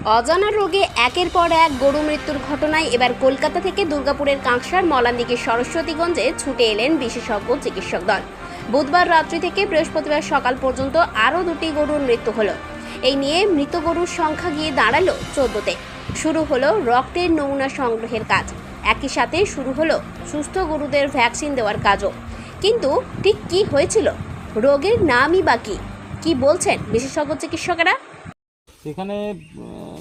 অজানা রোগে একের পর এক গরু মৃত্যুর ঘটনায় এবার কলকাতা থেকে দুর্গাপুরের কাঁকসার মলানদিঘির সরস্বতীগঞ্জে ছুটে এলেন বিশেষজ্ঞ চিকিৎসক দল। বুধবার রাত্রি থেকে বৃহস্পতিবার সকাল পর্যন্ত আরও 2টি গরুর মৃত্যু হলো। এই নিয়ে মৃত গরুর সংখ্যা গিয়ে দাঁড়ালো 14তে। শুরু হলো রক্তের নমুনা সংগ্রহের কাজ, একই সাথে শুরু হলো সুস্থ গরুদের ভ্যাকসিন দেওয়ার কাজও। কিন্তু ঠিক কী হয়েছিল, রোগের নামই বা কী বলছেন বিশেষজ্ঞ চিকিৎসকেরা? এখানে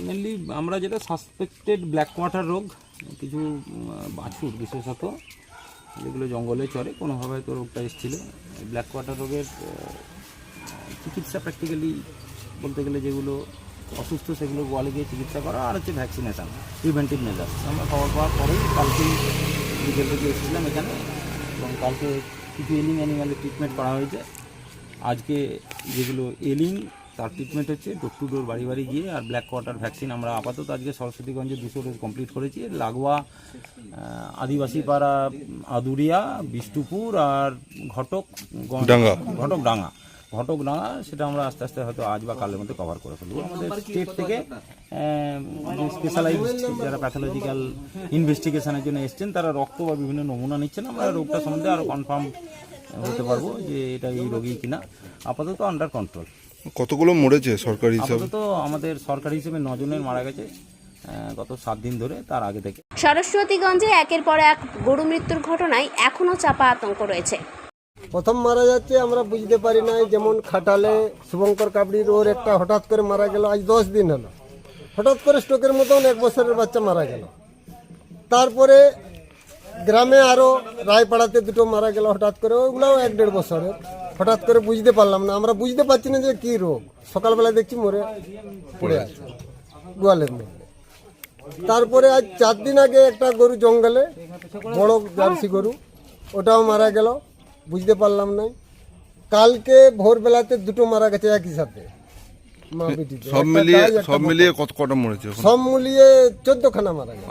মেনলি আমরা যেটা সাসপেক্টেড ব্ল্যাক কোয়াটার রোগ, কিছু বাছুর বিশেষত যেগুলো জঙ্গলে চড়ে কোনোভাবে তো রোগটা এসেছিলো। ব্ল্যাক কোয়াটার রোগের চিকিৎসা প্র্যাকটিক্যালি বলতে গেলে যেগুলো অসুস্থ সেগুলো গোয়ালে গিয়ে চিকিৎসা করা, আর হচ্ছে ভ্যাকসিনেশান, প্রিভেন্টিভ মেজার্স। আমরা খবর পাওয়ার পরেই কালকেই বিকেল থেকে এসেছিলাম এখানে, এবং কালকে কিছু এলিং অ্যানিম্যালের ট্রিটমেন্ট করা হয়েছে। আজকে যেগুলো এলিং তার ট্রিটমেন্ট হচ্ছে ডোর টু ডোর, বাড়ি বাড়ি গিয়ে। আর ব্ল্যাক কোয়াটার ভ্যাকসিন আমরা আপাতত আজকে সরস্বতীগঞ্জে 200 ডোজ কমপ্লিট করেছি। লাগোয়া আদিবাসী পাড়া, আদুরিয়া, বিষ্ণুপুর আর ঘটকডাঙ্গা সেটা আমরা আস্তে আস্তে হয়তো আজ বা কালের মধ্যে কভার করে ফেলবো। আমাদের স্টেট থেকে স্পেশালাইজড যারা প্যাথোলজিক্যাল ইনভেস্টিগেশনের জন্য এসছেন তারা রক্ত বা বিভিন্ন নমুনা নিচ্ছেন। আমরা রোগটা সম্বন্ধে আরও কনফার্ম হতে পারবো যে এটা এই রোগী কিনা। আপাতত আন্ডার কন্ট্রোল। কতগুলো মরেছে সরকারি হিসাবে? আপাতত আমাদের সরকারি হিসেবে 9 জনের মারা গেছে গত 7 দিন ধরে, তার আগে থেকে। সরস্বতীগঞ্জে একের পর এক গরু মৃত্যুর ঘটনায় এখনও চাপা আতঙ্ক রয়েছে। প্রথম মারা যাচ্ছে আমরা বুঝতে পারি নাই, যেমন খাটালে শুভঙ্কর কাবড়ির ওর একটা হঠাৎ করে মারা গেল, আজ 10 দিন হলো। হঠাৎ করে স্ট্রোকের মতন 1 বছরের বাচ্চা মারা গেল। তারপরে গ্রামে আরও রায়পাড়াতে 2টো মারা গেল হঠাৎ করে, ওগুলোও 1-1.5 বছরের। হঠাৎ করে বুঝতে পারলাম না, আমরা বুঝতে পারছি না যে কী রোগ। সকালবেলা দেখছি মরে পড়ে আছে গোয়ালের মধ্যে। তারপরে আজ 4 দিন আগে একটা গরু জঙ্গলে, বড় জার্সি গরু, ওটাও মারা গেল, বুঝতে পারলাম না। কালকে ভোরবেলাতে 2টো মারা গেছে একই সাথে, মা বেটি। সব মিলিয়ে কটা মরেছে? সব মিলিয়ে 14খানা মারা গেছে।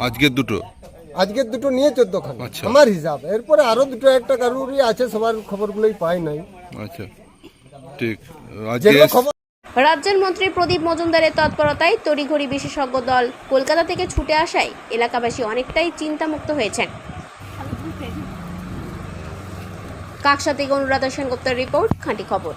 আজকের 2টো নিয়ে 14খানা আমার হিসাব। এরপরে আরো 2টো একটা কারুরই আছে, সবার খবরগুলোই পাই নাই। আচ্ছা, ঠিক। রাজ্যের মন্ত্রী প্রদীপ মজুমদারের তৎপরতায় তড়িঘড়ি বিশেষজ্ঞ দল কলকাতা থেকে ছুটে আসায় এলাকাবাসী অনেকটাই চিন্তামুক্ত হয়েছেন। কাকসা থেকে অনুরাধা সেনগুপ্তের রিপোর্ট, খাঁটি খবর।